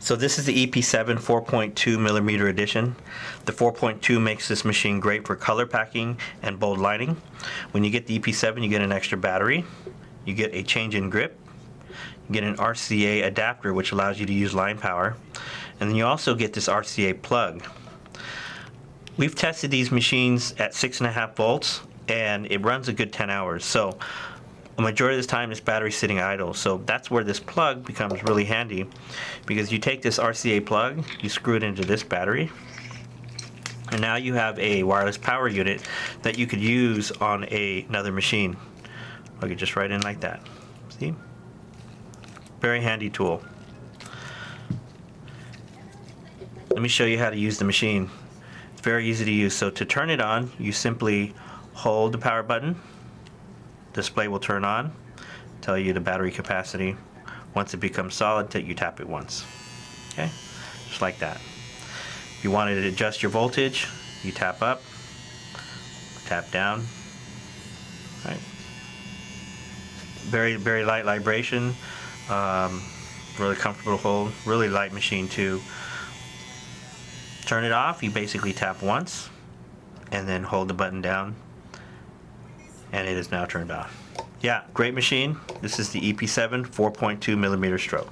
So this is the EP7 4.2mm edition. The 4.2 makes this machine great for color packing and bold lining. When you get the EP7, you get an extra battery, you get a change in grip, you get an RCA adapter which allows you to use line power, and then you also get this RCA plug. We've tested these machines at 6.5 volts and it runs a good 10 hours. So a majority of this time this battery's sitting idle. So that's where this plug becomes really handy, because you take this RCA plug, you screw it into this battery, and now you have a wireless power unit that you could use on another machine. Plug it just right in like that. See? Very handy tool. Let me show you how to use the machine. It's very easy to use. So to turn it on, you simply hold the power button. Display will turn on, tell you the battery capacity. Once it becomes solid, you tap it once. Okay, just like that. If you wanted to adjust your voltage, you tap up, tap down. Right. Very, very light vibration. Really comfortable to hold. Really light machine too. Turn it off. You basically tap once, and then hold the button down. And it is now turned off. Yeah, great machine. This is the EP7 4.2mm stroke.